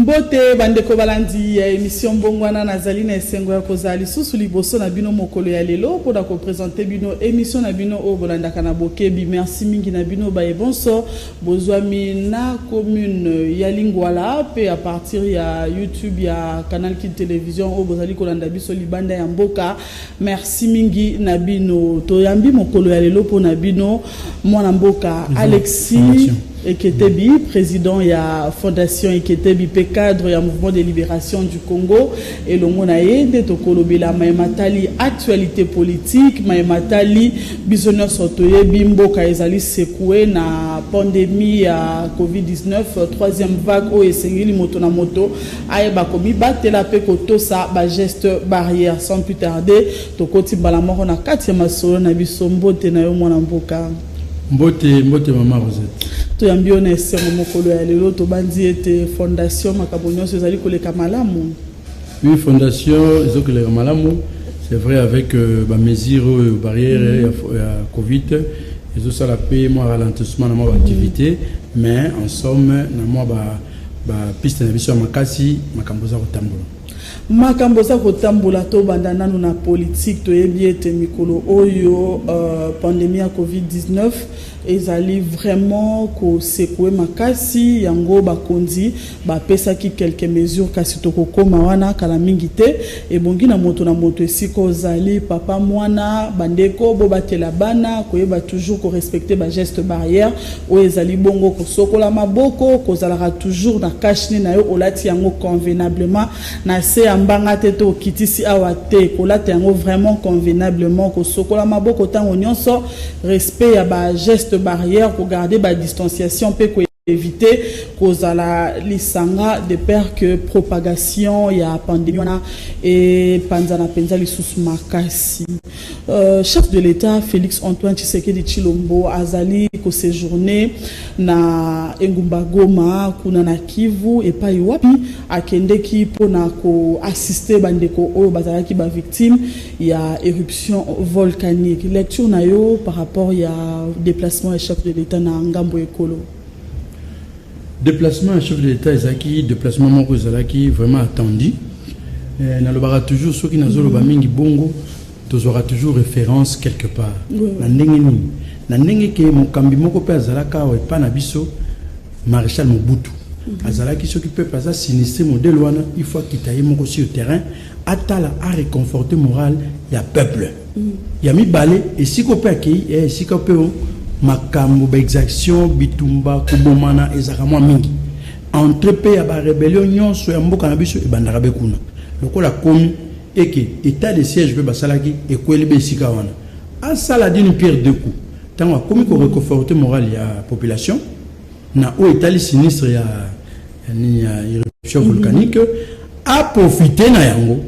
Mbote bandeko balandi ya émission Mbongwana nazali na esengo ya kozali susu liboso na bino mokolo ya lelo pour da ko présenter bino émission na bino o bolanda kana bokebi. Merci mingi na bino ba bonso bozwami na commune ya Lingwala pe à partir ya YouTube ya Canal Kid Télévision o bozali kolanda biso libanda ya mboka. Merci mingi na bino to yambi mokolo ya lelo pour na bino mwana mboka Alexis Eketebi, président ya Fondation Eketebi pe cadre ya Mouvement de Libération du Congo et le monaye to kolobela mayematali actualité politique mayematali bisono sotoye bimboka ezali secoué na pandémie ya Covid-19 troisième vague o esengeli moto na moto ayeba komi batela pe kotosa ba geste barrière sans plus tarder to koti bala moko na kati ya masolo na biso mbote na yo mwana mboka Mbote Mama Rosette. To yambione semo mokolo ya lelo to bandi ete fondation makabonyo ezali koleka malamu. Oui, fondation ezokoleka malamu, c'est vrai avec ba mesures barrières ya Covid, ezo la paix moi ralentissement na moi activité, mais en somme na moi ba piste na biso makasi makamboza kotambola. Makamboza kotambola to banda nanu na politique to yebi ete mikolo oyo pandémie ya Covid-19 ezali vraiment ko secouer makasi yango bakonzi ba pesa ki quelques mesures kasi to kokoma wana kala mingi te ebongi na moto esiko zali papa mwana bandeko bo batela bana koyeba toujours ko respecter ba geste barrière o ezali bongo ko sokola maboko ko zalaka toujours na kashne na yo olati yango convenablement na se ambanga te to kitisi awate ko lati yango vraiment convenablement ko sokola maboko tango nyonso respect ya ba geste barrière pour garder la distanciation pour éviter cause à la lisanga de peur que propagation ya pandémie et panzana penzali sous makasi chef de l'État Félix Antoine Tshisekedi Tshilombo azali ko séjourner na Engumba Goma kuna na Kivu et pa wapi akendeki pona ko assister bandeko oyo bazalaki ba victime ya éruption volcanique lecture na yo par rapport ya déplacement et chef de l'État na ngambo ekolo. Déplacement à chef de l'État ezaki déplacement moko ezalaki vraiment attendu. Na lobara toujours ceux qui nazo loba mingi bongo tozora toujours référence quelque part. Na ndenge nini na ndenge ke mokambi moko pe azalaka wa pa na biso maréchal Mobutu. Azalaki ceux qui peut pas sinistré modèle wana il faut qu'il moko sur le terrain atala à réconforter moral ya peuple. Ya mi balé et si ko pe ki et si ko pe makambo ba exaction bitumba kubomana ezaka mwa mingi entrepe ya ba rébellion nyonso ya mboka na biso e bandaka be kuna lokola komi eke état de siège be basalaki e kweli be sika wana asala d'une pierre deux coups tango komi ko réconforter moral ya population na o état sinistre ya éruption volcanique a profiter na yango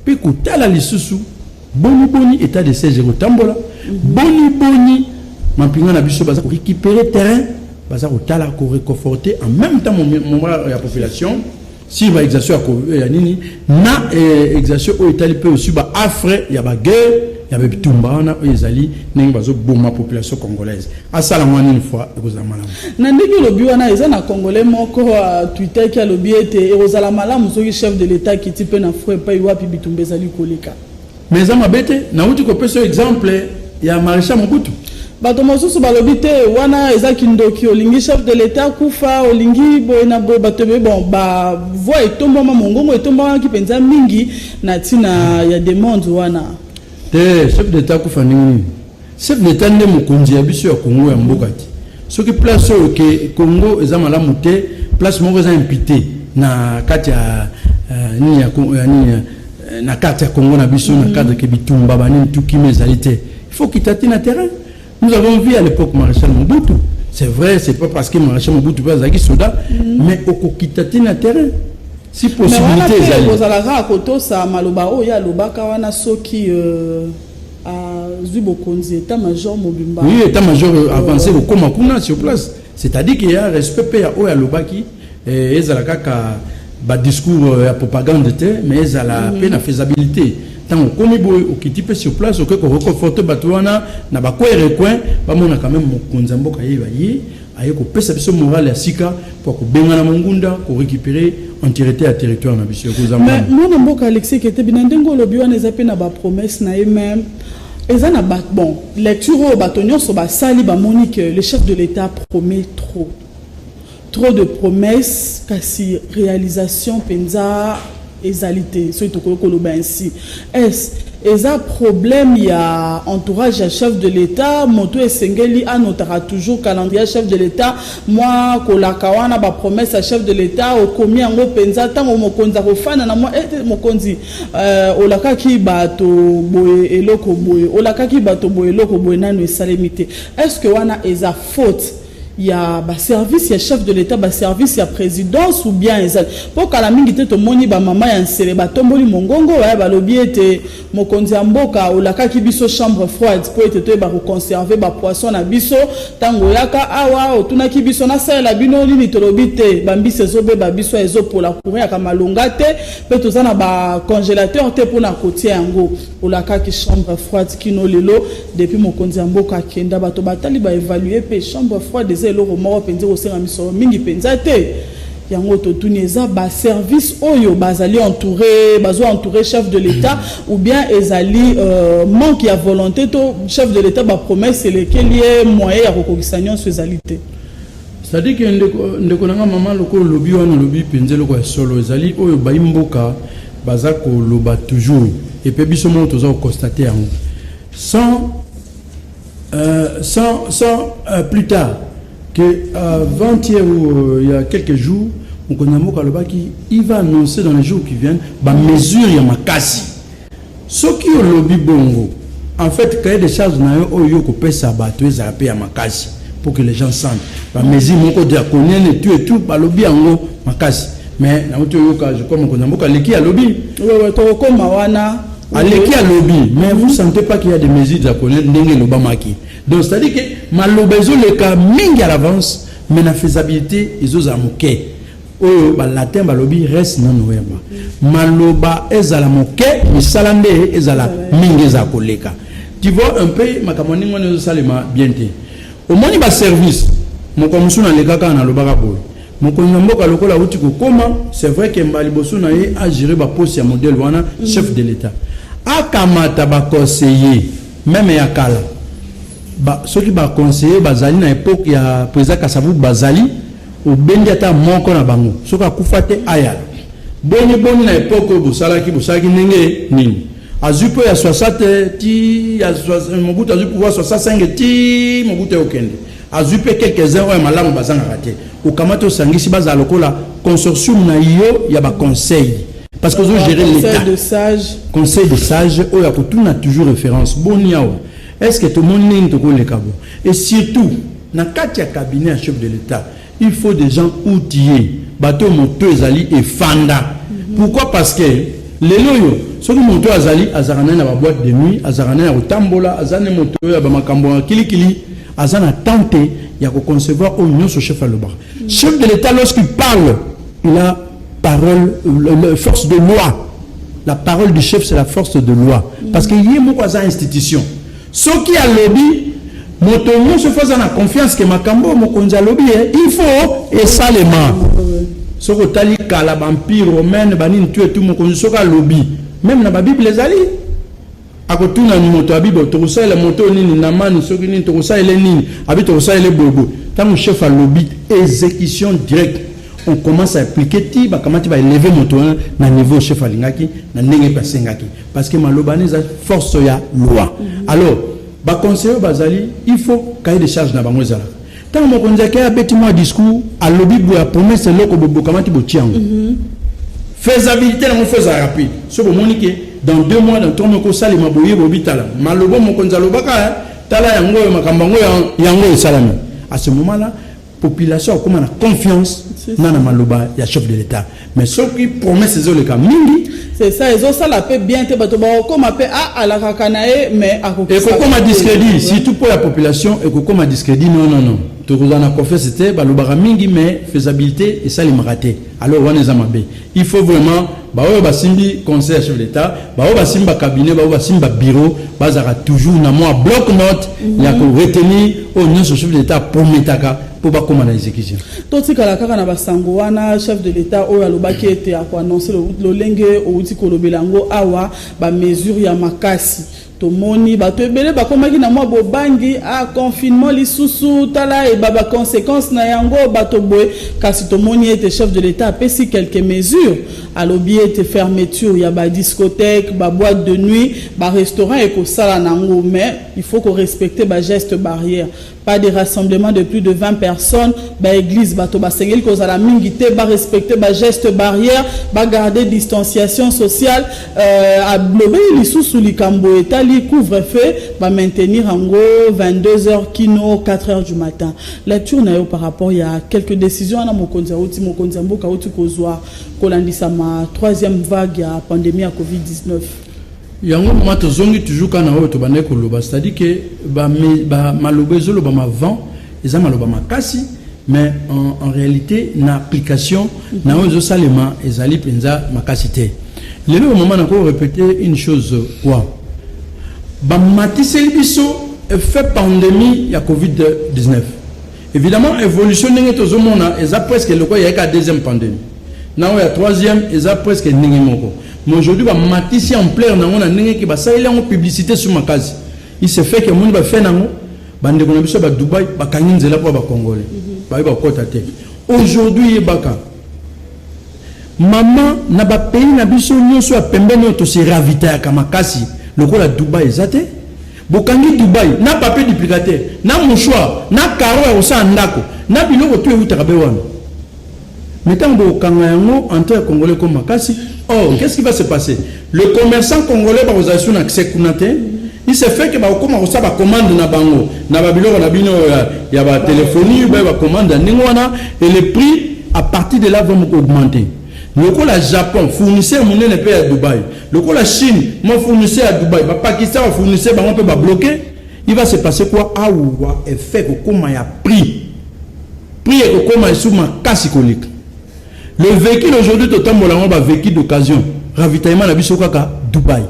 pe kutala lisusu boni état de siège ko tambola boni Mampinga na biso baza ko récupérer terrain baza ko tala ko réconforter en même temps mon la population si va exercer ya nini na exercer au Italie peut aussi ba afre ya ba guerre ya ba bitumba na ezali ningi bazo boma population congolaise asala mwana une fois ekozamala na ndenge lobi wana eza na congolais moko Twitter ki lobi ete ezala malamu soki chef de l'état ki tipe na fwe pa iwapi bitumba ezali koleka mais za mabete na uti ko pesa exemple ya maréchal Mobutu bato mosusu balobi te wana ezaki ndoki olingi chef de l'état kufa olingi boyena bo bato be bon ba voix etombama mongongo etombama ki penza mingi na tina ya demande wana te chef d'état kufa nini chef d'état nde mokonzi ya biso ya Congo ya mboka ti soki place oyo ke Congo eza malamu te place moko eza impité na kati ya ni ya na kati ya Congo na biso na cadre ke bitumba banini tukime ezali te il faut kitati na terrain. Nous avons vu à l'époque Maréchal Mobutu. C'est vrai, c'est pas parce que Maréchal Mobutu peut être soldat, mais au kokitati na terrain. Si possibilité ezali. Mais ozalaka koto sa maloba o ya lobaka wana soki a zubokonzi état-major mobimba. Oui, état-major avancé au koma kuna sur place. C'est-à-dire qu'il y a respect ya o ya lobaki ezalaka ka ba discours ya propagande te, mais ezala pe na faisabilité. Tant qu'on est sur place, on peut reconforter Batouana, n'a pas quoi recoin, pas mon quand même mon konzambo kaye aye ko pesa biso morale ya sika pour ko benga na mongunda ko récupérer entièreté à territoire na biso ko zamba. Mais moi na mboka Alexis qui était binandengo lobi wana ezape na ba promesse na même eza na ba bon lecture au batonyo so ba sali ba monique le chef de l'État promet trop de promesses kasi réalisation penza ezalité so itoko koloba ainsi est-ce un problème il y a entourage à chef de l'État moto esengeli anotara toujours calendrier chef de l'État moi kolakawana ba promesse à chef de l'État au combien ngo penza tango mokonza ko fana na moi mokonzi olaka ki bato boye eloko boye olaka ki bato boye eloko boye nanu esalemité est-ce que wana eza faute il y a ba service, il y a chef de l'État, ba service, il y a présidence ou bien pour que la mingi te moni ba maman ya nsele ba tomboli mongongo ya ba lobi ete mokonzi mboka ou la kaki biso chambre froide pour ete ba conserver ba poisson na biso tango yaka awa otuna ki biso na sala la bino ni tolobi te ba mbise zobe ba biso ezo pour la courir ka malonga te pe tozana ba congélateur te pour na kotie yango ou la kaki chambre froide kino lelo depuis mokonzi mboka kenda ba to batali ba évaluer pe chambre froide le roman penza au sein amiso mingi penza te yango to tuneza ba service oyo bazali entouré chef de l'État ou bien ezali manque ya volonté to chef de l'État ba promesse lesquelles lié moyen ya recognition socialité c'est-à-dire que ndeko nanga maman loko lobi wana lobi penza loko ya solo ezali oyo ba imboka bazako loba toujours et puis biso mo toza constater yango sans plus tard que avant-hier ou il y a quelques jours, on connaît il va annoncer dans les jours qui viennent bah mesure ya makasi. Ce qui est lobby bongo, en fait, créer des charges na yo ko pesa bato ezapé ya makasi pour que les gens sentent. Bah mesure moko de connaît et tout ba lobby ango makasi. Mais na oto yo ka je comme on connaît leki ya lobby. Ouais to ko mawana aleki à lobby, mais vous ne sentez pas qu'il y a des mesures à connaître n'engé l'Obamaki. Donc c'est-à-dire que malobezo le cas mingi à l'avance, mais la faisabilité ils osent amoquer. Oh, bah latin bah lobby reste non ouema. Maloba ezala moquer, mais salande ezala mingi za koleka. Tu vois un peu ma kamoni ngone salema bien té. Au moins ba service, mon komisuna le kaka na lobaka boy. Mon konamboka lokola uti ko comment c'est vrai que Mbali Bosuna a géré ba poste ya modèle wana chef de l'État. Akamata ba conseiller même ya kala ba ceux qui ba conseiller bazali na époque ya président Kasavu bazali au bendiata moko na bango soka kufate ayala boni na époque bosalaki nenge nini azupo ya 60 ti ya mobutu azupo pouvoir 65 ti mobutu okende azupo quelques-uns oya malamu bazanga raté au kamato sangisi bazala lokola consortium na yo ya ba conseil. Parce que vous gérez l'État. Conseil de sages, on a toujours référence. Est-ce que tout le monde n'est pas le cas? Et surtout, dans le cabinet à chef de l'État, il faut des gens outillés. Bateau moto ezali et fanda. Pourquoi? Parce que les loyaux, ceux qui moto azali, azarane na boîte de nuit, azarane na tambola, azane moto ya bamakambo kilikili, azana tenté ya concevoir au union sur chef à l'obar. Chef de l'État, lorsqu'il parle, il a parole, la force de loi. La parole du chef, c'est la force de loi. Parce qu'il y a beaucoup d'institutions. Ce qui a lobby, motomo se faisant la confiance que Makambo, Mokonza lobby, il faut et salement. Ce que tali kala vampire romaine, banin tu et tout Mokonza lobby. Même dans la Bible les alliés. A côté na moto Bible, tu reçois la moto ni namani, ce qui ni tu reçois les nini, habite tu reçois les bobo. Tant mon chef a lobby, exécution directe. On commence à appliquer comment tu vas élever mon tour na niveau chef alingaki na ndenge pasengaki parce que malobanese force ya loi. Alors ba conseiller bazali il faut cahier de charge na bango ezala tant mo konzaki a bêtement discours à lobby boya promesse loko bobo comment tu botiango faisabilité na mo faisable rapide so bo monike dans 2 mois dans 3 mois ko sali maboye bobitala malobo mo konzalo baka tala yango makambango yango esalami à ce moment là population comme on a confiance dans la maloba il y a chef de l'État mais ceux qui promettent ces le cas mingi c'est ça ils ont ça la paix bien te bato comme appel à la kakanae mais à et comme a discrédit surtout pour la population et comme a discrédit non tout vous en a confiance c'était balobara mingi mais faisabilité et ça les raté alors on est amabe il faut vraiment basimbi conseil chef de l'État basimba cabinet basimba bureau bazara toujours na moi bloc note il y a que retenir au nom chef de l'État prometaka pour ba comment na exécution. Toti kala kaka na basango wana chef de l'état oyo alobaki ete a annoncer le lenge outi kolobelango awa ba mesure ya makasi. Tomoni bato ebele bakomaki na mwa bobangi a confinement lisusu tala e baba conséquences na yango bato boye kasi tomoni ete chef de l'état a pesi quelques mesures alobi ete fermeture ya ba discothèque ba boîte de nuit ba restaurant et ko sala nango mais il faut qu'on respecte ba gestes barrières pas de rassemblement de plus de 20 personnes ba église bato ba sengeli ko sala mingi te ba respecter ba gestes barrières ba garder distanciation sociale a bloqué lisusu likambo etali couvre-feu va maintenir en gros 22h kino 4h du matin. Lecture nayo par rapport il y a quelques décisions na mokonza mboka oti kozwa kolandisa ma troisième vague ya pandémie à Covid-19. Yango mato zongi toujours kana oyo to bane ko loba c'est-à-dire que ba maloba ezolo ba avant eza maloba makasi mais en réalité na application na ozo salema ezali penza makasi te. Lelo au moment na ko répéter une chose quoi ba matiseli biso effet pandémie ya Covid-19. Évidemment évolution ndenge to zomona eza presque le quoi ya ka deuxième pandémie. Na ya troisième eza presque ndenge moko. Mais aujourd'hui ba matisi en plein na ngona ndenge ki ba salela ngo publicité sur makazi. Il se fait que monde ba fait nango bande ko na biso ba Dubaï ba kanyi nzela po ba congolais. Ba kota te. Aujourd'hui baka maman na ba pays na biso nyoso a pembeni to se ravita ya kamakasi. Le rôle à Dubaï ezate bokangi Dubaï na papier duplicateur na mouchoir na caro ya osa ndako na biloko to utaka be wana mettons bokanga yango entre congolais comme makasi. Oh, qu'est-ce qui va se passer? Le commerçant congolais va aux assurer accès kunate. Il se fait que ba okoma ko sa ba commande na bango na ba biloko na bino ya ba téléphonie ba commande ningwana et les prix à partir de là vont augmenter. Le coup la Japon fournisseur mon ne peut à Dubaï. Le coup la Chine mon fournisseur à Dubaï. Le Pakistan fournisseur on peut pas bloquer. Il va se passer quoi? Ah ou effet que comment il y a prix et comment il sous ma casse colique. Le véhicule aujourd'hui totalement on va véhicule d'occasion. Ravitaillement la biso kaka Dubaï.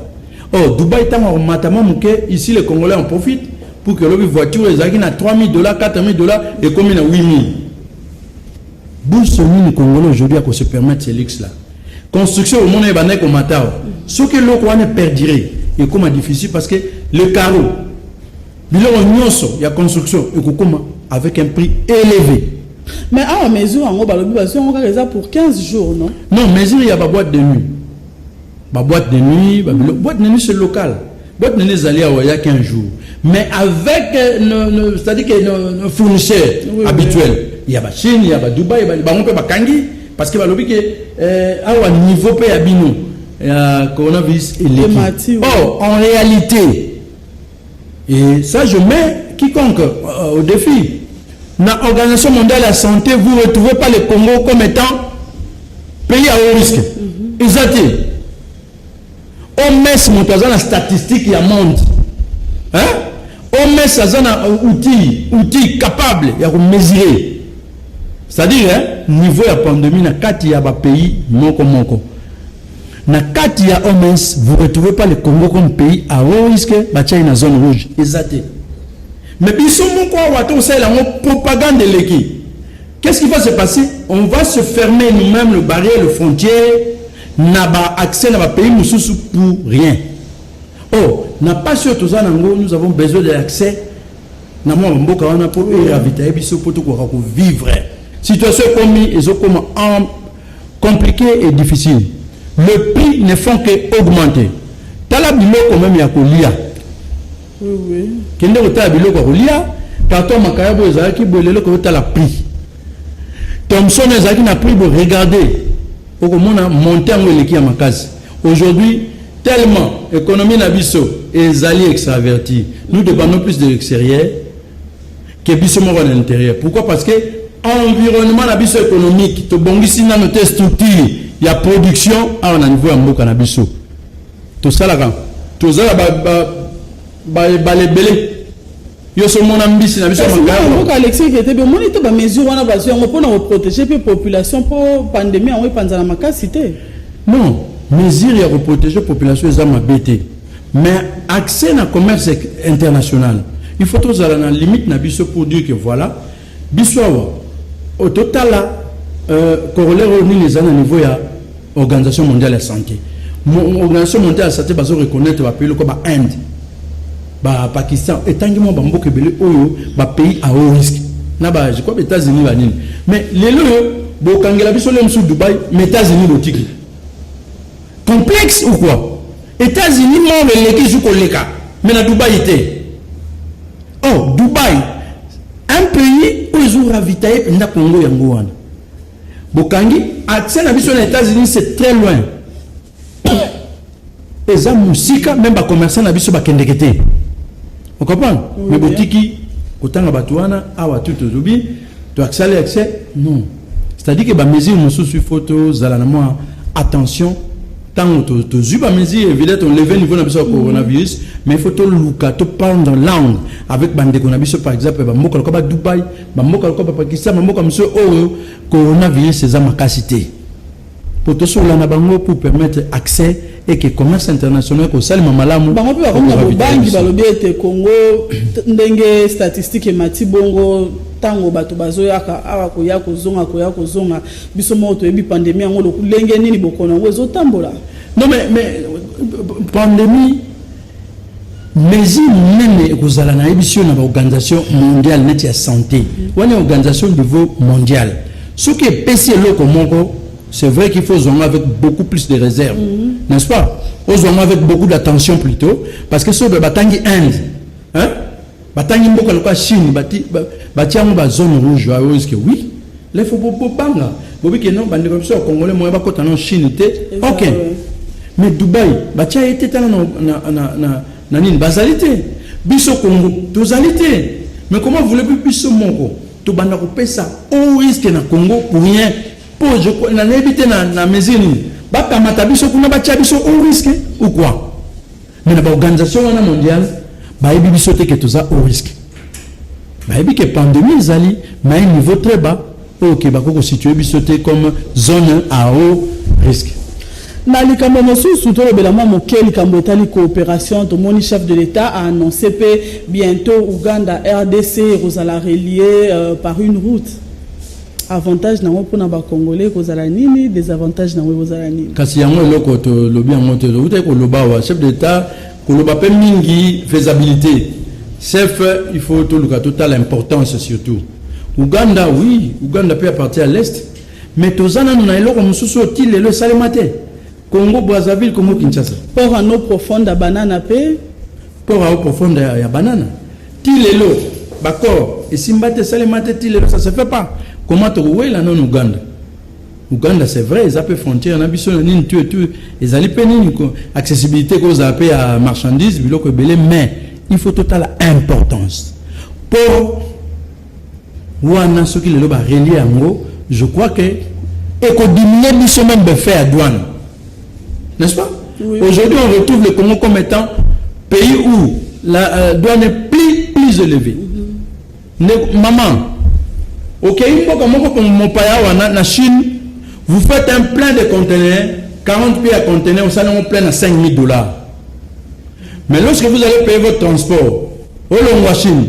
Oh Dubaï tant en matama muke ici les Congolais en profitent pour que le voiture les agis à $3,000, $4,000 et combien à 8,000. Bourse mine congolais aujourd'hui à se permettre ces luxes là. Construction au monde est comme matao. Ce que l'eau qu'on perdirait et comment difficile parce que le carreau, bilan il y a construction et comment avec un prix élevé. Mais à mesure en globalisation on a pour 15 jours non? Non, mesure il y a pas boîte de nuit. Ba boîte de nuit, boîte de nuit c'est local. Boîte de nuit c'est allé il y a 15 jours. Mais avec c'est-à-dire que nos fournisseurs habituels. Il y a la Chine, il y a Dubaï, il y a on peut pas kangi parce que balobi que à niveau pe abino coronavirus élevé. Oh, en réalité et ça je mets quiconque au défi. Dans l'Organisation mondiale de la santé, vous ne retrouvez pas le Congo comme étant pays à haut risque. Exactement. OMS montre la statistique il y a monde. Hein? OMS a un outil capable de mesurer. C'est-à-dire, niveau de pandémie, na kati ya ba pays moko. Na kati ya OMS, vous ne retrouvez pas le Congo comme pays à haut risque, batia na zone rouge. Exactement. Mais biso moko wato c'est la propagande de l'équipe. Qu'est-ce qui va se passer? On va se fermer nous-mêmes le barrière, le frontière, n'a pas accès à ba pays mususu pour rien. Oh, n'a pas sûr tout ça nous avons besoin de l'accès. Na mo mboka wana pour ravitailler biso pour tout ko vivre. Situation comme compliquée et difficile. Le prix ne font qu'augmenter. Tala biloko même ya kolia. Oui. Kende ota biloko kolia, carton makayabo ezaki bolelo ko tala prix. Thomson ezaki na prix pour regarder. Okomona monter en eleki ya makazi. Aujourd'hui, tellement économie na biso ezali extraverti. Nous dépendons plus de l'extérieur que biso mo à l'intérieur. Pourquoi? Parce que environnement na biso économique to bongisi na notre structure il y a production à un niveau ya mboka na biso to salaka to zala ba lebele yo so mona mbisi na biso makaya mboka Alexis qui était bien monité ba mesure wana ba so pour na protéger pe population pour pandémie en panza na makasité non mesure ya protéger population za mabete mais accès na commerce international il faut tous à la limite na biso pour dire que voilà Biswawa, au total, corollaire au niveau de l'Organisation mondiale de la santé. L'Organisation mondiale de la santé va reconnaître les pays comme l'Inde, le Pakistan, et tant que moi, je pays à haut risque. Je crois que les États-Unis, mais les lois, quand ils sont sur Dubaï, les États-Unis, complexe ou quoi? États-Unis, les qui mais dans Dubaï était. Oh, Dubaï, un pays où ils ont ravitaillé le Congo Yangoan. Bokangi, accès à les États-Unis, c'est très loin. Et ça, musique, même les commerçants, ils sont kendekete. Vous comprenez? Mais botiki, autant à Batouana, à tout aujourd'hui, tu as accès, non. C'est-à-dire que les mesures, nous sous photos, attention. Tant que tu as mesure, évidemment, on lève le niveau de coronavirus, mais il faut que tu parles dans la langue avec bande coronavirus, par exemple, Dubaï, Pakistan, coronavirus, c'est ma capacité. Pour tout cela, pour permettre accès et que le commerce international, que ça, malamu. Congo, ndenge statistique et mati bongo tango bato bazoyaka awa koya kozonga biso moto ebi pandémie ngolo kulenge nini bokona wezo tambola. Non mais pandémie mais même kozala na émission na organisation mondiale net ya santé. Une organisation de niveau mondial. Ce qui est PC loko moko, c'est vrai qu'il faut zonger avec beaucoup plus de réserve. N'est-ce pas? Faut zonger avec beaucoup d'attention plutôt parce que ce de batangi Inde, hein? Batangi mboka loka Chine, batiango ba zone rouge, que oui. Les faut banga. Bobi que non, bande comme ça congolais moi ba kota non Chine té. OK. Mais Dubaï, batia été na nini basalité. Biso Congo, tozalité. Mais comment voulez-vous biso moko? To banda ko pesa au risque na Congo pour rien. Pour je na éviter na mesure ni. Ba kamata biso kuna batia biso au risque ou quoi? Mais na organisation mondiale bayebi biso te que tout ça au risque. Bayebi que pandémie zali mais un niveau très bas OK bako situer biso te comme zone à haut risque. Na likambo mosusu to lobela mwa moke likambo etali coopération to moni chef de l'État a annoncé que bientôt Ouganda RDC rozala relié par une route. Avantage na mpona ba congolais kozala nini, désavantage na kozala nini. Kasi yango eloko to lobi yango te uta ko loba wa chef d'État ko loba pe mingi faisabilité. Chef, il faut tout le cas total importance surtout. Ouganda oui, Ouganda peut appartenir à l'est, mais tozana na eloko mususu otile le salemate. Congo Brazzaville Congo Kinshasa. Pour un eau profonde à banana pe. Pour un eau profonde à banana. Tilelo, d'accord. Et si mbate salemate tilelo, ça se fait pas. Comment tu vois là non Ouganda? Ouganda c'est vrai, ils appellent frontière, on a besoin de nini tout, ils allaient payer accessibilité qu'on appelle à marchandises, mais il faut total importance. Pour wana ce qui le ba relié en gros, je crois que et qu'on diminue mission même de faire à douane. N'est-ce pas? Oui. Aujourd'hui, on retrouve le Congo comme étant pays où la douane est plus élevée. Maman, ok, mon pays en Chine, vous faites un plein de conteneurs, 40 pieds à conteneurs, vous allez plein à $5,000. Mais lorsque vous allez payer votre transport, au long de Chine,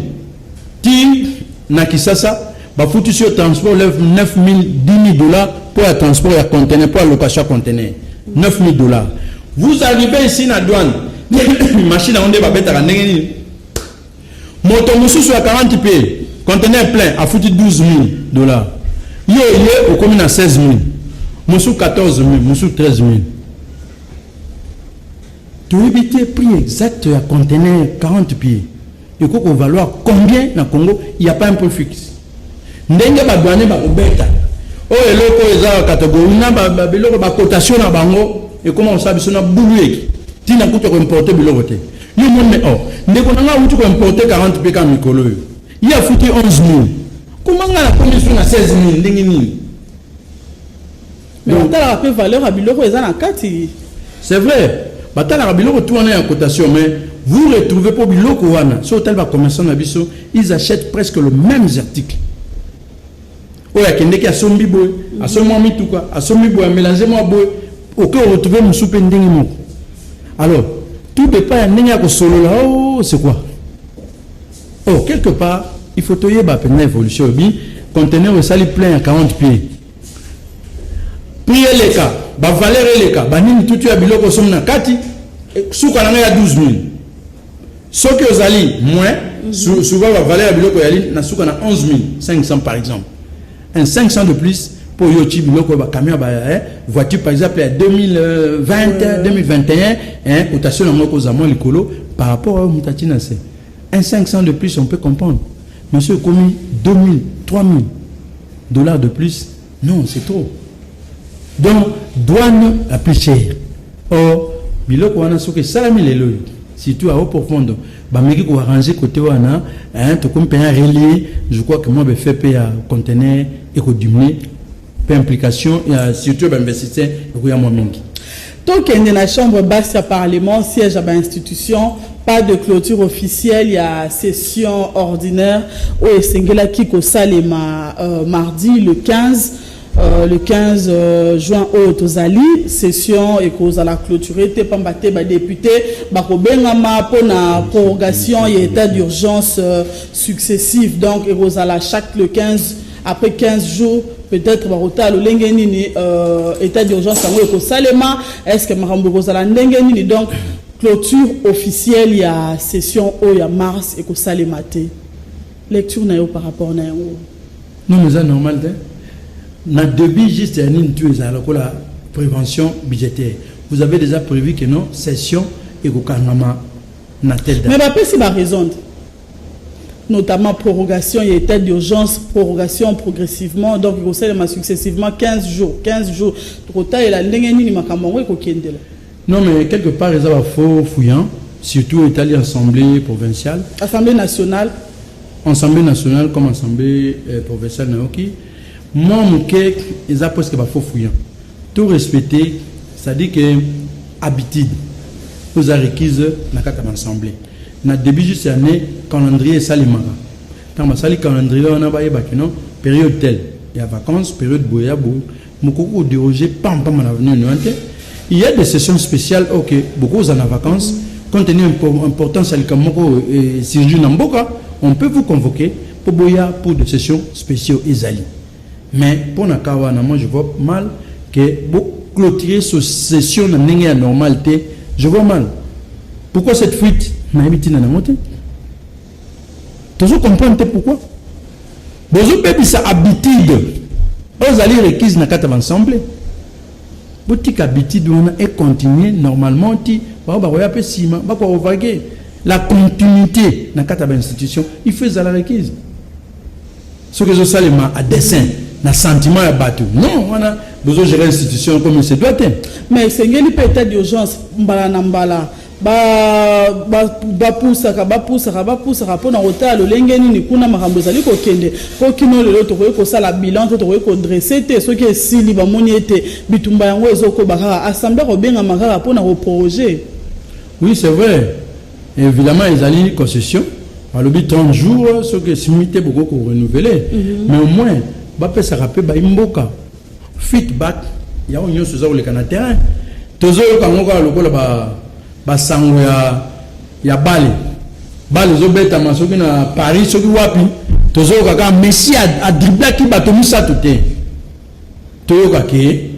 ti Nakisasa, bah foutu sur le transport, lève $9,000, $10,000 pour le transport et conteneur, pour la location conteneur. $9,000. Vous arrivez ici dans la douane, machine à onde va mettre à n'engagez. Moto musu sur 40 pieds, conteneur plein, a foutu $12,000. Yo au commune à 16,000. Musu 14,000, musu 13,000. Tu éviter le prix exact à conteneur 40 pieds. Il faut qu'on valoir combien dans le Congo, il n'y a pas un prix fixe. N'engagez pas douane ba obeta. Oh, et l'autre est à catégorie, na cotation na bango, et comment on s'habille sur na bouloué. Tu n'as pas importé biloté. Il y a monde oh, dès qu'on a où tu peux importer 40 PK Mikolo. Il a foutu 11,000. Comment on a la commission à 16,000 d'ingénie? Mais on a la valeur à biloko et à kati. C'est vrai. Batal à biloko tout en est en cotation, mais vous retrouvez pour biloko wana. Sur tel va commerçant na biso, ils achètent presque le même article. Oh, il y a quelqu'un qui a son bibo, a son mami tout quoi, a son bibo, a mélangé moi boy, auquel on retrouve mon soupe ndingi. Alors, tout dépend à n'enga ko solo là, oh, c'est quoi? Oh, quelque part, il faut toyer ba peine évolution bi, conteneur sali plein à 40 pieds. Priez les cas, valeur les cas, banini tout ya biloko somme na kati, souka na ya 12 000. Ce que vous allez moins, souvent la valeur de biloko yali na souka na 11 500 par exemple. Un 500 de plus pour yoti biloko ba camion ba voiture par exemple à 2020, 2021, cotation na moko zamo likolo par rapport à mutatina c'est. Un 500 de plus on peut comprendre. Monsieur commis 2000, 3000 dollars de plus, non, c'est trop. Donc douane la plus chère. Or biloko wana soke salami lelo. Surtout à haut profond, bameki ko arranger côté wana, to comme payer relais, je crois que moi be fait payer conteneur et ko diminuer par implication et surtout investisseur ko ya momingi. Donc il y a la chambre basse à parlement, siège à l'institution, pas de clôture officielle, il y a session ordinaire au Sengela Kiko Salema mardi le 15 juin au Tozali, session et cause à la clôturée, pambate ba député, ba ko bengama pour la prorogation et état d'urgence successif. Donc et cause à la chaque le 15 après 15 jours peut-être ba rota le lengenini état d'urgence en ko salema est-ce que marambo cause à la lengenini donc clôture officielle il y a session au ya mars et ko salema té lecture na yo par rapport na yo non mais c'est normal de na début juste la prévention budgétaire. Vous avez déjà prévu que non session et au Kanama na telle date. Mais pas si ma raison. Notamment prorogation et état d'urgence, prorogation progressivement donc il conseille successivement 15 jours. Rota et la lengeni ni makambo ko kendela. Non mais quelque part ils ont faux fouillant surtout Italie assemblée provinciale, assemblée nationale comme assemblée provinciale naoki. Moi, ils ont presque pas faux fouillant. Tout respecter, c'est-à-dire que habitude, vous avez requise dans la assemblée. Dans le début de cette année, calendrier salimara. Dans le calendrier, on a une période telle. Il y a vacances, période boya bou. Beaucoup déroger, pam à l'avenir. Il y a des sessions spéciales, ok, beaucoup en vacances. Compte tenu importance à l'Ikamoko et Sirju Namboka, on peut vous convoquer pour boya pour des sessions spéciales Ezali. Mais pour Nakawana, moi je vois mal que pour clôturer cette session de la normalité, je vois mal. Pourquoi cette fuite n'a pas été dans la montée? Vous comprenez pourquoi? Vous avez cette habitude. Vous allez requise dans quatre ensemble. Votre habitude est continuer normalement. La continuité dans quatre institutions, il fait la requise. Ce que je sais à dessein. Na sentiment à battu. Non, on a besoin de gérer l'institution comme il se doit être. Mais c'est une état d'urgence. Mbala poussa pour na retard le lengeni ni kuna makambo zali ko kende ko kino le to ko sala bilan to ko dresser te so ke sili ba moniete bitumba yango ezoko baka assemblée ko benga makaka pour na projet. Oui, c'est vrai. Évidemment, ils allaient concession. Alors, 30 jours, ce que simité beaucoup qu'on renouveler. Mais au moins, bah ça rappelle bah imboka feedback ya onyo soza le terrain tozo kangoka lokola ba sango ya bale zo beta masoki na Paris soki wapi tozo kaka Messi a dribla ki bato misatu te toyoka ke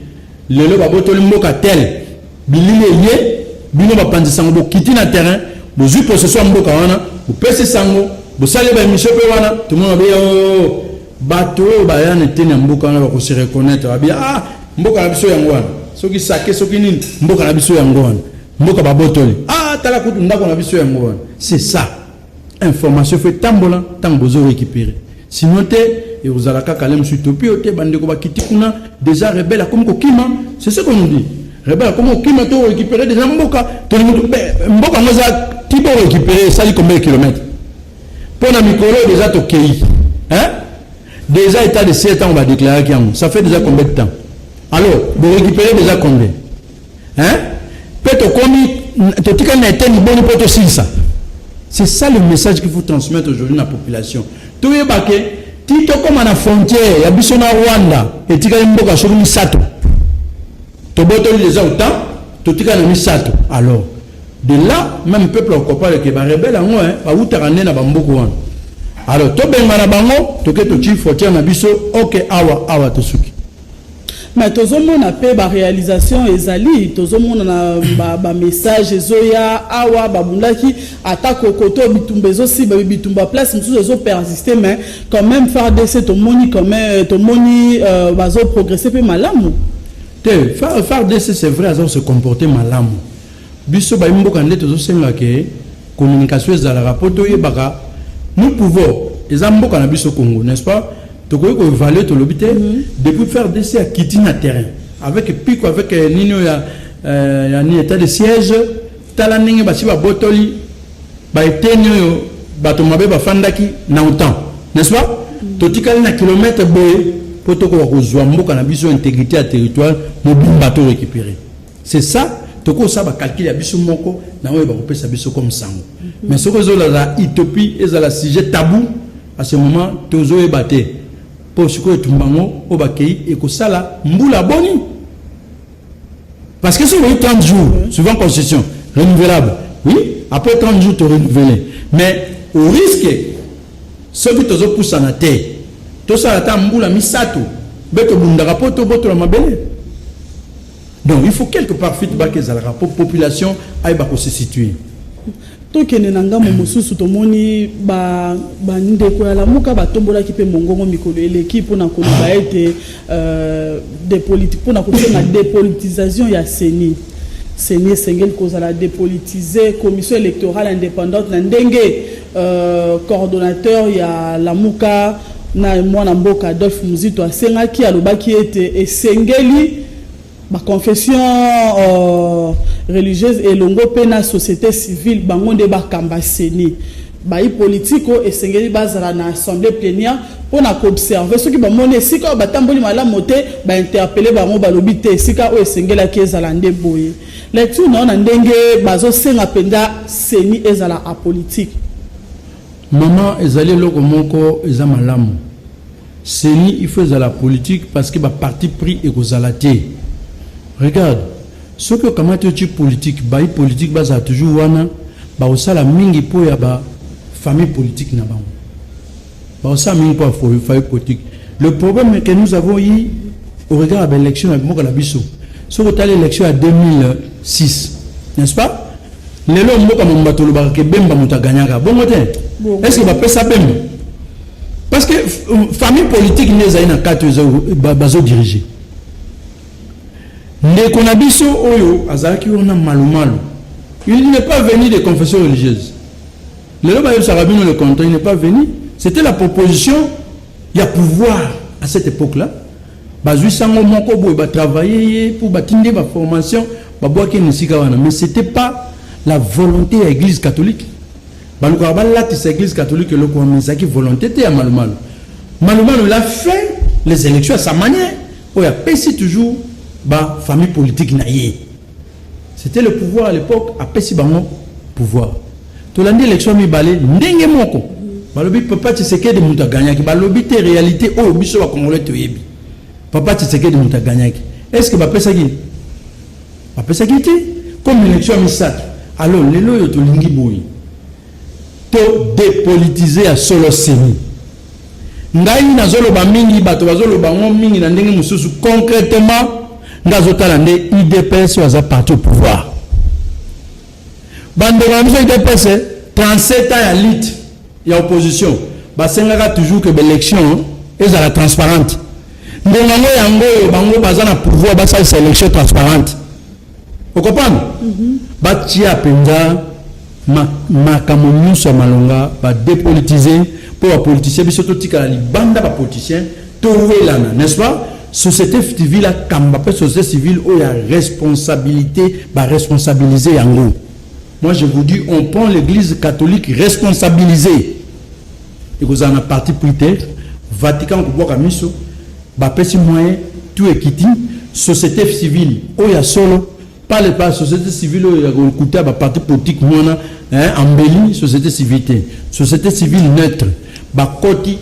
lelo ba botoli mboka tel bilile ye bino ba panzi sango bo kiti na terrain bo zu possession mboka wana bo pese sango bo sale ba mission pe wana tout le monde be bato bayane tena mboka na ko se reconnaître abia mboka na biso yango wana soki sake soki nini mboka na biso yango wana mboka ba botoli tala kutu ndako na biso yango wana c'est ça information fait tambola tambozo récupérer sinon te et vous allez kalem sur topi ote bande ko ba kitikuna déjà rebelle comme ko kima c'est ce qu'on nous dit rebelle comme ko kima to récupérer déjà mboka to mboka ngoza tibo récupérer ça combien de kilomètres pour na mikolo déjà to kei déjà état de 7 ans on va déclarer qu'il y a ça fait déjà combien de temps alors vous récupérez déjà combien peut-être comme totika na été ni bon pour to ça c'est ça le message qu'il faut transmettre aujourd'hui à la population tout est baké tito comme na frontière ya biso na Rwanda etika mboka sur misato to botoli les autant totika na misato alors de là même peuple au compare que ba rebelle en ba utarane na ba mboko wana Alors to bengana bango to ke to chi frontière na biso OK awa to suki. Mais tozomona pe ba réalisation ezali tozomona na ba message ezoya awa babundaki atako koto bitumba ezosi bitumba place mususu ezo persister mais quand même FARDC tomoni quand même tomoni bazo progresser pe malamu te FARDC c'est vrai azo se comporter malamu biso ba imboka nde tozo senga ke communication ezala rapport yebaka nous pouvons ezamboka na biso Congo n'est-ce pas. Tu peux évaluer ton lobité depuis faire des essais à quitter le terrain avec pico avec nino ya ni état de siège tala ninge basi ba botoli ba etenyo ba to mabe ba fandaki na autant n'est-ce pas totikali na kilomètre boye poto ko kozwa mboka na biso intégrité à territoire mobimba to récupérer c'est ça toko ça ba calculer biso moko na oyo ba kopesa biso comme sango mais ce que la utopie est la sujet tabou à ce moment tozo e baté pour ce que tumbango au bakei et que ça là mboula boni parce que c'est 30 jours souvent concession renouvelable oui après 30 jours tu renouveler mais au risque ceux qui te poussent en terre tout ça là mboula misato beto bundaka poto boto la mabele donc il faut quelque part feedback les rapport population aille ba se situer tokene nanga mosusu tomoni ba ndeko ya lamuka batombola ki pe mongongo mikolo l'équipe pour na ko ba ete des politiques pour na ko na dépolitisation ya CENI sengel cause la dépolitiser commission électorale indépendante na ndenge coordonnateur ya lamuka na mwana mboka Adolphe Muzito asenga ki alobaki ete esengeli ma confession religieuse et longo pena société civile bangonde ba kamba CENI ba politico et sengeli bazala na assemblée plénière pour na observer ceux qui ba mone sika ba tamboli malamu te ba interpeller bango ba lobité sika o sengela ki ezala nde boye lecture non na ndenge bazo senga penda CENI ezala a politique maman ezali loko moko eza malamu CENI il faut ezala politique parce que ba parti pris et kozalate. Regarde, ce que comment tu politique, politique basa toujours wana, ba osala mingi po ya ba famille politique na ba. Ba osala mingi po famille politique. Le problème que nous avons eu au regard de l'élection avec Moka Labiso, ce que tu as l'élection à 2006, n'est-ce pas? Lelo Moka Mambatolo Barke Bemba Mouta Ganyaka. Bon matin. Est-ce que va faire ça Bemba? Parce que famille politique n'est pas une carte bazo dirigée. Nekonabiso Oyo, Azaki on a malumalu. Il n'est pas venu de confession religieuse. Le Lobayo Sarabino le compte, il n'est pas venu. C'était la proposition, il y a pouvoir à cette époque-là. Bazui Sango Moko Boy va travailler pour bâtir ma formation, mais ce n'était pas la volonté de l'église catholique. Balukarabala, c'est l'église catholique le Kouamizaki volonté à malumalu. Malumalu l'a fait les élections à sa manière. Il y a pesé toujours. Ba famille politique naïe. C'était le pouvoir à l'époque à Pessi Bango pouvoir. Tout l'année élection mi balé ndenge moko. Balobi papa Tshisekedi de muta gagnaki. Balobi te réalité oh biso wa congolais to yebi. Papa Tshisekedi de muta gagnaki. Est-ce que ba pesa ki? Ba pesa ki te comme élection mi sat. Alors lelo yo to lingi boyi. To dépolitiser à solo CENI. Ngai na zolo ba mingi bato bazolo bango mingi na ndenge mususu concrètement Ngazotala IDPS was parti au pouvoir. Bandera IDPS 37 ans à l'élite, il y a opposition. Basengaka toujours que l'élection est à la transparente. Ndengango yango bango bazana pouvoir basa cette élection transparente. Vous comprenez? Batia penza makamonuso malonga ba dépolitiser pour les politiciens biso totika la banda ba politiciens tourelana, n'est-ce pas? Société civile, société civile, où il y a responsabilité, responsabiliser yango. Moi je vous dis, on prend l'église catholique responsabilisée. Et vous en avez parti plus tard, Vatican, Miso, Bapesi moyen, tout est quitté, société civile, où il y a solo, pas les pas, société civile, où il y a un parti politique, embelli, société civile neutre, Bakoti,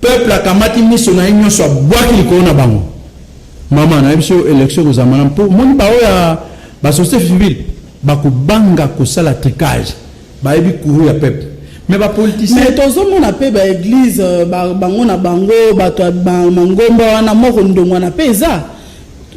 peuple a kamati miso na inyo so boaki likona bango mama na biso élection ko zamana pour moni ba oya ba société civile ba ko banga ko sala tricage ba ebi couru ya peuple mais ba politicien mais tozo mona pe ba église bango na bango bato mangomba wana moko ndongo na peza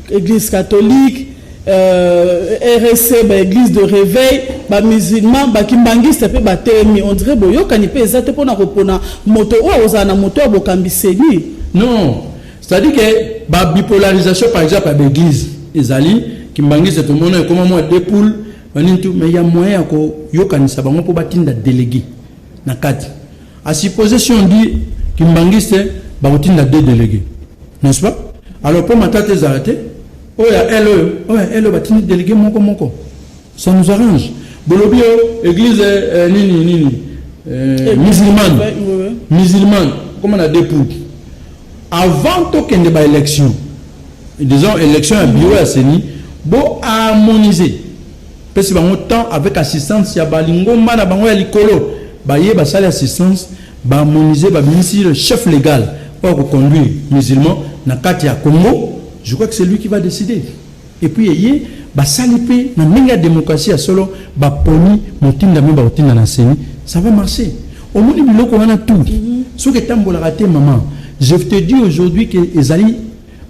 église catholique RSC ba église de réveil ba musulman ba kimbangiste pe ba temi on dirait boyoka ni peza te pona kopona moto o ozana moto abokambiseni non c'est-à-dire que ba bipolarisation par exemple ba église ezali kimbangiste tout le monde est comme moi deux poules banintu mais il y a moyen ko yokanisa bango po batinda délégué na kati à supposer si on dit kimbangiste ba utinda deux délégués n'est-ce pas alors pour matata ezarate oya hello batini délégué moko ça nous arrange bolobio église nini musulmane comme on a deux poules avant tokende ba élection disons élection à bureau à Seni bo harmoniser parce que bango temps avec assistance ya balingomba na bango ya likolo ba ye ba sala assistance ba harmoniser ba ministre chef légal pour conduire musulman na kati ya Congo. Je crois que c'est lui qui va décider. Et puis il ba salipe na minga démocratie à solo ba poni motinda mi ba otinda na Seni ça va marcher. Au monde biloko wana tout. Ce que tambola raté maman. Je te dis aujourd'hui que ezali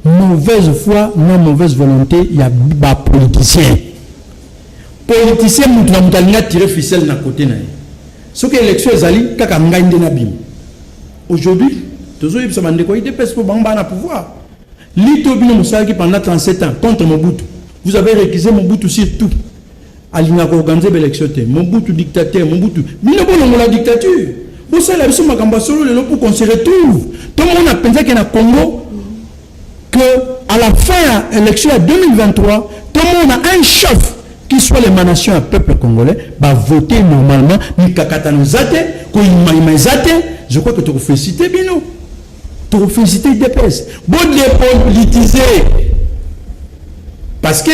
mauvaise foi, non mauvaise volonté, il y a ba politicien. Politicien mutu na tirer ficelle na côté na. Ce que élection ezali kaka ngai ndena bim. Aujourd'hui, tozo yebisa bandeko IDPS pour bamba na pouvoir. Lito bino musaki pendant 37 ans contre Mobutu. Vous avez réquisé Mobutu sur tout. Alina ko organiser l'élection té. Mobutu dictateur, Mobutu. Bino bolongo la dictature. Vous savez la biso makamba solo lelo pour qu'on se retrouve. Tout le monde a pensé que na Congo que à la fin de l'élection de 2023, tout le monde a un chef qui soit l'émanation du peuple congolais, va voter normalement, ni kakatanosate, ko imaimazate. Je crois que tu féliciter bino. Tu féliciter IDPS. Bon dépolitiser. Parce que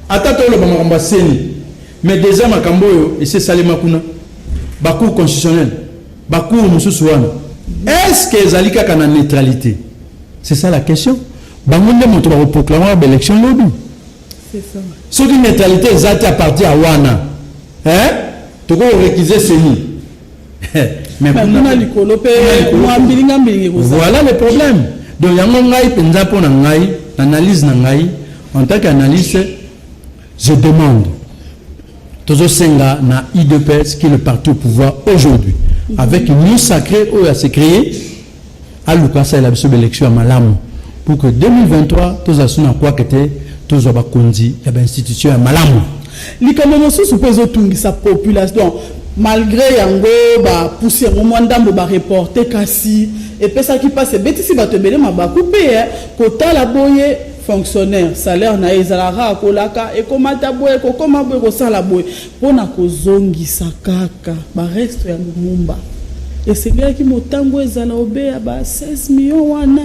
attends le bamamba seni. Mais déjà makambo et c'est Salema Kuna. Bakou constitutionnel. Bakou mususuana. Est-ce que zalika kana neutralité? C'est ça la question. Bangonde montre va proclamer l'élection lobby. C'est ça. Ce qui neutralité zati à partir à Wana. Hein? Tu peux réquiser seni. Mais voilà le problème. Donc il y a un penza pour l'analyse en tant qu'analyste, je demande Tozo Senga na IDPS qui est le parti au pouvoir aujourd'hui avec une news sacrée où il s'est créé à Lukasa et la élection à Malamu pour que 2023 Tozo Suna quoi que t'es Tozo Bakondi il y a une institution à Malamu. Likambo suppose tungi sa population malgré yango ba pousser au mwandambo ba reporter kasi et puis ça qui passe betisi ba tebele ma couper kota la boye fonctionnaire salaire na ezalaka kolaka et komata boye ko koma boye ko sala boye pona ko zongisa kaka ba reste ya Lumumba et c'est bien qui motango ezala obeya ba 16 millions wana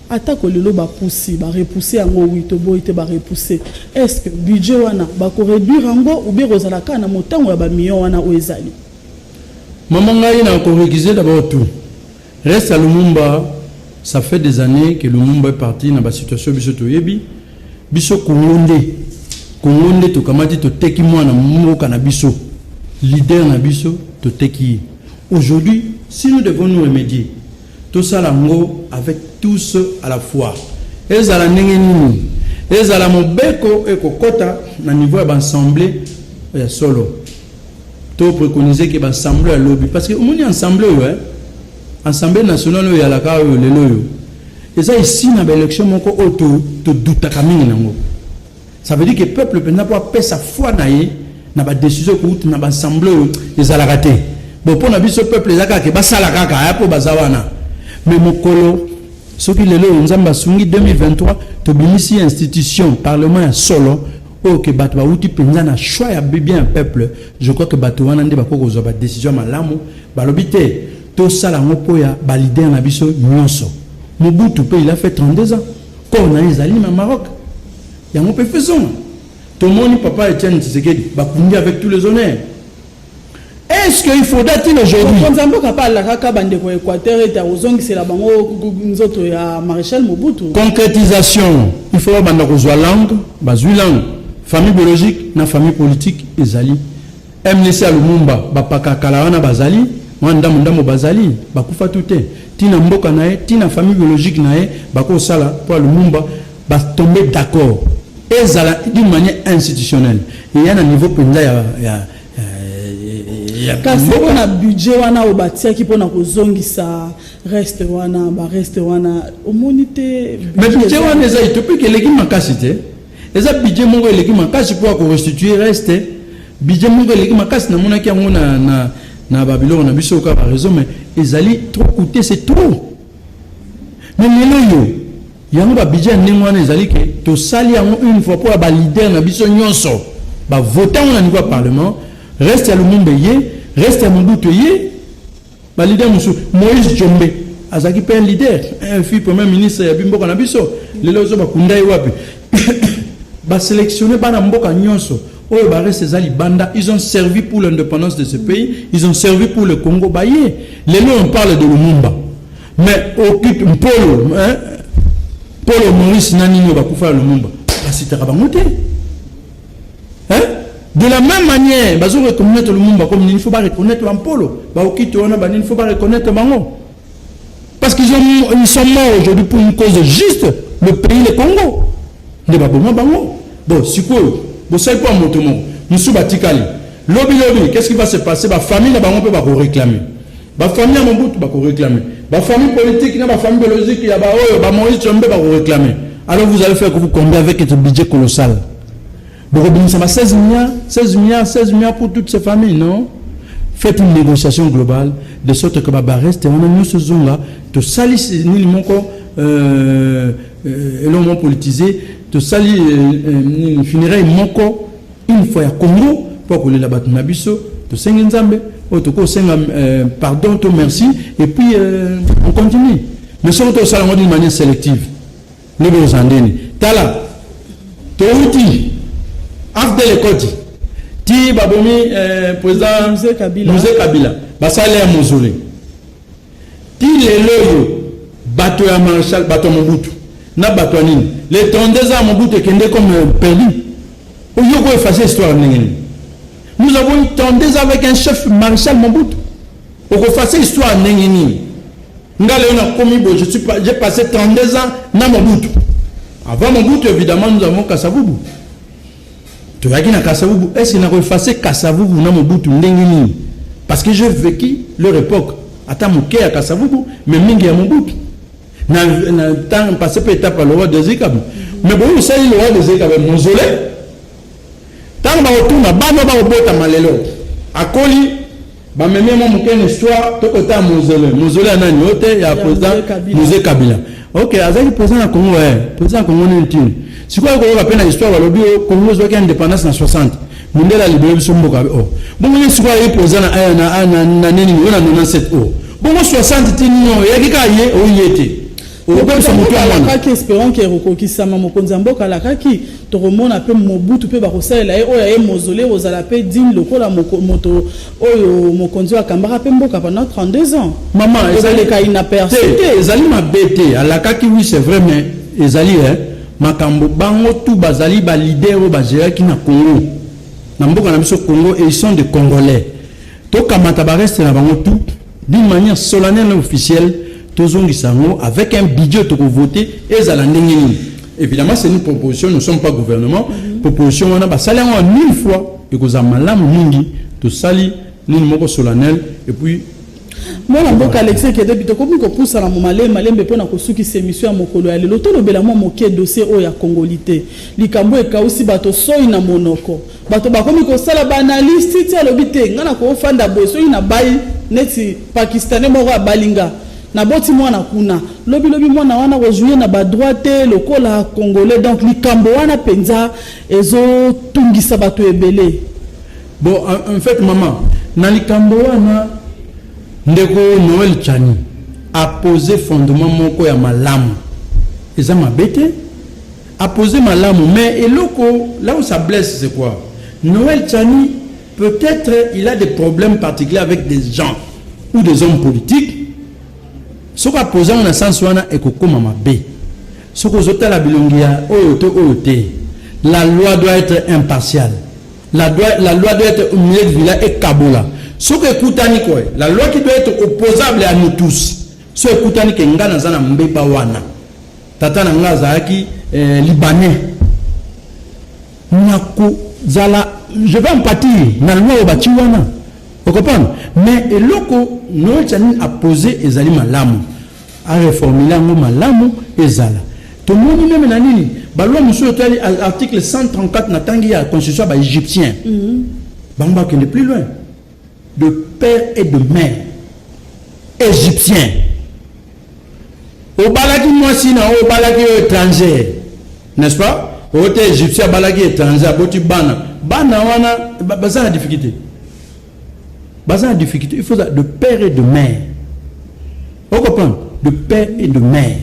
atako lelo ba poussi ba repousser yango wito boye te ba repousser est-ce que budget wana ba ko réduire yango ou bien kozala kana motango ya ba millions wana o ezali maman ngai na ko régiser d'abord tout reste à Lumumba. Ça fait des années que Lumumba est parti dans la situation biso toyebi biso kongonde to kamati to teki mwana mmoka na biso leader na biso to teki. Aujourd'hui, si nous devons nous remédier tout ça lango avec tous à la fois ezala ndenge nini ezala mobeko ekokota na niveau ya l'assemblée ya solo to préconiser que l'assemblée à lobby parce que on est ensemble ouais Assemblée nationale il y a la cas lelo et ça ici na élection moko auto to douta kamini nango ça veut dire que le peuple peut pas payer sa foi na ba décision ko na ba assemblée les ala raté bon pour na biso peuple ezaka ke ba sala kaka po bazawana mais mokolo ce qui lelo nzamba sungi 2023 to bimisi institution parlement ya solo o ke bato ba uti penza na choix ya bien peuple je crois que bato wana nde ba ko zo ba décision malamu ba lobité tout ça la mopoya balidé na biso nyonso Mobutu il a fait 32 ans quand on a les alliés au Maroc il y a mon peu faisons tout le monde papa Etienne Tshisekedi ba kundi avec tous les honneurs est-ce qu'il faut dater aujourd'hui quand on peut pas la kaka bande ko Équateur et ta ozongi c'est la bango nzoto ya maréchal Mobutu concrétisation il faut bande ko zwa langue bazui langue famille biologique na famille politique ezali MNC Lumumba bapaka kalawana bazali ndamo bazali bakufa tout tina mboka nae tina famille biologique nae bako sala pour Lumumba ba tomber d'accord ezala d'une manière institutionnelle il y a un niveau penza ya kasi on a budget wana obatia ki pona kozongisa reste wana omonite mais budget wana eza itopi ke leki makasi te eza budget mongo eleki makasi pour ko restituer reste budget mongo eleki makasi na mona ki yango na Babylone na biso ka raison mais ezali trop coûter c'est trop mais lelo yango ba budget ndenge wana ezali ke to sali yango une fois pour ba leader na biso nyonso ba voter au niveau parlement reste à Lumumba reste à Mobutu ba leader musu Moïse Tshombe azaki pe leader un fils premier ministre ya bimboka na biso lelo zo ba kundai wapi ba sélectionner bana mboka nyonso oyo ba reste ezali banda ils ont servi pour l'indépendance de ce pays ils ont servi pour le Congo baye lelo on parle de Lumumba mais occupe Polo Maurice Nanino va pouvoir Lumumba basitaka bango te de la même manière bazo reconnaître Lumumba comme il ne faut pas reconnaître Polo ba okito wana ba il ne faut pas reconnaître bango parce qu'ils sont morts aujourd'hui pour une cause juste le pays le Congo ne ba bongo bango bon siko bo sai pas motomo musu batikali lobby qu'est-ce qui va se passer ba famille na bango peut ba réclamer ba famille à Mobutu ba réclamer ba famille politique na ba famille biologique ya ba oyo ba Moïse Tshombe ba réclamer alors vous allez faire que vous combien avec ce budget colossal donc ça va 16 milliards pour toutes ces familles non faites une négociation globale de sorte que ba reste on a nous ce zone là to sali ni moko l'homme politisé to sali finirait moko une fois à Congo pour que les labat na biso to sengenzambe pardon, merci, et puis on continue. Mais surtout, ça d'une manière sélective. Nous vous en donnons. Tala, Touti, Afdel Ekoti, Ti Babomi, président Moussé Kabila, Basale à Mozolé. Ti les loyaux, bateau à Marshal, bateau Mobutu, na bateau à Nini. Les tondés à Mobutu qui sont comme perdu. Où il faut effacer l'histoire. Nous avons une tendance avec un chef maréchal Mobutu. Pour effacer l'histoire Nengeni. J'ai passé 32 ans dans Mobutu. Avant Mobutu, évidemment, nous avons Kasavubu. Tu vas dire Kasavubu. Est-ce qu'il a effacé Kasavubu dans Mobutu Nengeni? Parce que j'ai vécu leur époque. Attends, Mouké à Kasavubu, mais Mingi à Mobutu. N'a temps passé par étape à le roi de Zikab. Mais bon, vous savez, le roi de Zikab est mausolée. Tant que je retourne, je malelo. À Koli, je me mets une histoire, tout le temps Mausolée à Naniote, il y a le président Moussé Kabila. Ok, avec le président Congo, président Congo n'est-il. Si vous avez appelé l'histoire, le Congo a eu indépendance en 60. Nous avons libéré le Mboka. Bon, si vous avez président en 97. Bon, 60, il y a espérons que rekokisama mokonzi mboka la kaki to remona pe Mobutu pe ba kosalela e oya e mausolée ozala pe digne lokola moto oyo mokonzi wa kambara pe mboka pendant 32 ans maman ezali ka inaperçu ezali mabete ala kaki oui c'est vrai mais ezali makambo bango tout bazali ba leader o ba gérer ki na Congo na mboka na biso Congo et ils sont des Congolais to kamata ba reste na bango tout d'une manière solennelle et officielle avec un budget pour voter et ça évidemment c'est une proposition, nous ne sommes pas gouvernement proposition on a salaire en 1000 fois et que ça malam mingi to sali ni solennel et puis moi la mboka Alexis qui depuis to comme ko poussa la malembe pona ko suki se mission ya mokolo ya lelo to lobela mo moke dossier o ya congolité likambo e ka aussi bato soyi na monoko bato ba komi ko sala ba analyste ti alobite ngana ko fanda boso ina bayi neti pakistanais moko ya balinga na boti mwana kuna lobi mwana wana rejoindre na ba droite lokola congolais donc likambo wana penza ezo tungisa bato ebele bon en fait maman na likambo wana ndeko Noël Tchani a posé fondement moko ya malamu eza mabete a posé malamu mais eloko là où ça blesse c'est quoi Noël Tchani peut-être il a des problèmes particuliers avec des gens ou des hommes politiques. Ce qu'on a posé en sens wana ekokoma mabe. Ce que zota la bilongia oyote. La loi doit être impartiale. la loi doit être au milieu du village et Kabola. Ce que écoutani quoi, la loi qui doit être opposable à nous tous. Ce que écoutani que ngana zana mbeba wana. Tata na nga zaki libanais. Nako zala, je vais empathir na loi au bati wana. Vous comprenez? Mais eloko no tchani a posé ezali malamu. A reformuler ngo malamu ezala. Tout le monde même na nini? Ba loi monsieur article 134 na tangi ya constitution ba égyptien. Bamba qui n'est plus loin. De père et de mère égyptien. Au balaki moi si na au balaki étranger. N'est-ce pas? Au égyptien balaki étranger aboti bana. Bana wana baza la difficulté. Baza la difficulté, il faut ça de père et de mère. Vous comprenez? De père et de mère.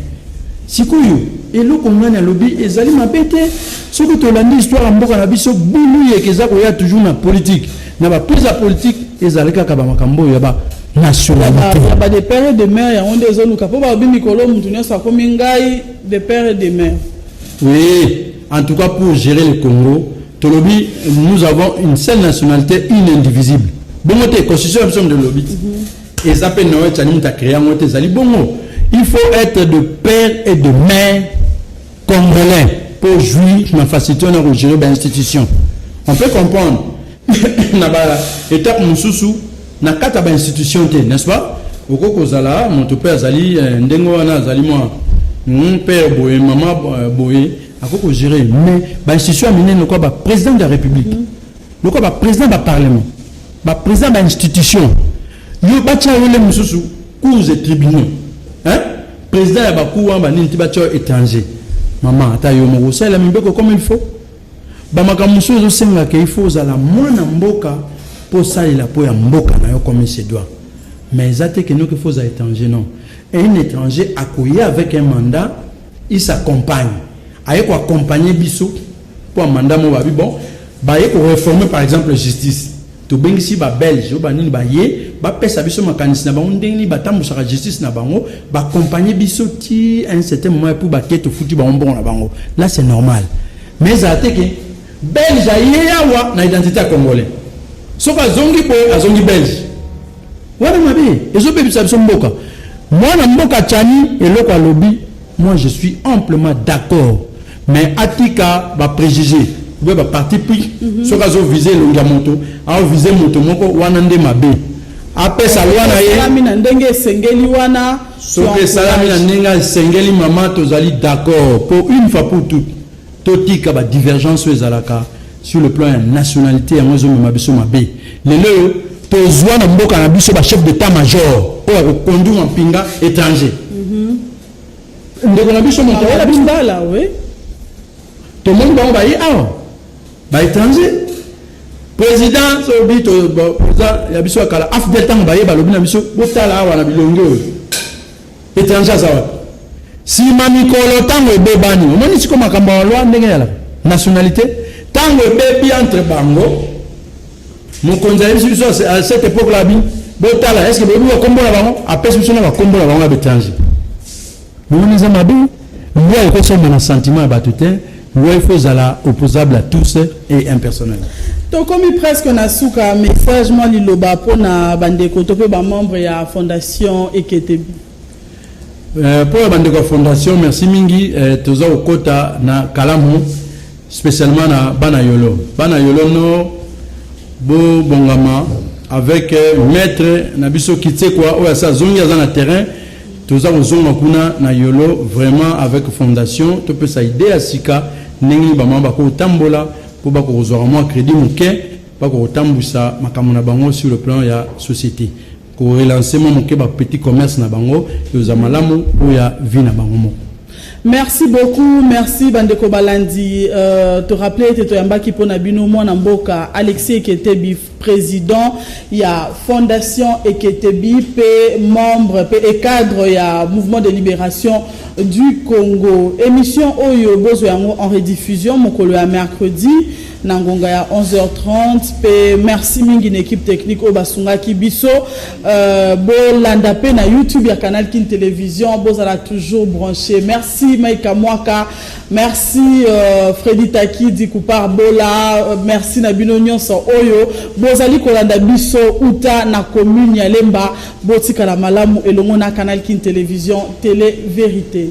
Si kuyu et le konga na lobby ezali mabete ce que tu l'as dit histoire en mboka na biso bulu ye keza ko ya toujours na politique na ba prise à politique ezali kaka ba makambo ya ba nationalité ba de père et de mère ya onde zonu kapo ba bimi kolo mutu nyosa ko mingai de père et de mère. Oui, en tout cas pour gérer le Congo, Tolobi, nous avons une seule nationalité, une indivisible. Bongo te constitution de lobby. Et ça peut nous être à créer un autre zali bongo. Il faut être de père et de mère congolais pour jouir de la facilité de gérer l'institution. On peut comprendre. Étape Moussoussou, na kata ba institution, n'est-ce pas? Au Kozala, mon père Zali, Ndengoana Zali, moi, mon père Boé, maman Boé, à quoi gérer. Mais ba institution amené le quoi, président de la République, le quoi, président du Parlement, président de l'institution. Yo bacha wele Moussoussou, cours et tribunaux. Hein? Président ya bakou amba nini tibacho étranger. Maman ata yo mo sala mbeko comme il faut. Ba makamuso zo senga ke il faut za la mwana mboka pour ça il a pour ya mboka na yo comme il se doit. Mais zate que nous que faut za étranger non. Et un étranger accueilli avec un mandat, il s'accompagne. Aye ko accompagner biso pour un mandat mo ba bi bon, ba ye ko réformer par exemple la justice. To bengisi ba belge ba nini ba ye ba pesa biso makanisi na bango ndenge ni batambusa ka justice na bango ba accompagner biso ti un certain moment pour ba keto futi ba mbongo na bango. Là c'est normal. Mais ça te que belge ye yawa na identité congolais. So ka zongi po azongi belge. Wana mabe ezo pe biso mboka. Moi na mboka tchani et loko lobby, moi je suis amplement d'accord. Mais atika ba préjugé vous avez parti pris ce cas où viser le moto a viser moto moko wana nde mabe après ça wana ye salami na ndenge sengeli wana so que salami na ndenge sengeli mama tozali d'accord pour une fois pour toutes totika ba divergence ezalaka sur le plan nationalité ya mozo mabiso mabe lelo tozwa na mboka na biso ba chef d'état major pour conduire un pinga étranger ndeko na biso moto wala bimbala oui tout le monde va y aller ba étranger président so bito za ya biso kala afdel tang ba ye ba lobi na biso botala wana bilongo étranger ça si mami kolo tango bebani omoni siko makambo loi ndenge yala nationalité tango bebi entre bango mon conseiller biso à cette époque là bi botala est-ce que bebi ko kombola bango après biso na ba kombola bango ba étranger mon za mabi moi ko so na sentiment ba tuté. Il faut être opposable à tous et impersonnel. Donc, comme presque na souka message moi liloba pour na bandeko to pe ba membre ya fondation Eketebi. Pour la bandeko fondation merci mingi toza okota na Kalamu spécialement na Banayolo. Banayolo no bo bongama avec maître Nabiso Kitsekwa ou sa zongi za na terrain. Tous les gens na yolo vraiment avec fondation tu peux ça aider à sika nengi ba mamba ko tambola pour ba ko rezoa moi crédit muke ba ko tambusa makamuna bango sur le plan ya société ko relancer mo muke ba petit commerce na bango yo za malamu ou ya vie na bango. Merci beaucoup, merci Bandeko Balandi. Te rappeler que tu as qui pona bino mwana mboka Alexis Eketebi président il y a fondation Eketebi pe membre pe cadre il y a mouvement de libération du Congo. Émission Oyo bozo yango en rediffusion mokolo ya mercredi nangonga ya 11h30 pe merci mingi na équipe technique au basunga kibiso bo landa pe na YouTube ya Canal Kin Télévision bozala toujours branché. Merci Maïka Mwaka, merci Freddy Taki di Kupar Bola, merci na bino nyonso oyo bozali kolanda biso uta na commune ya Lemba botika la malamu elongo na Canal Kin Télévision télé vérité.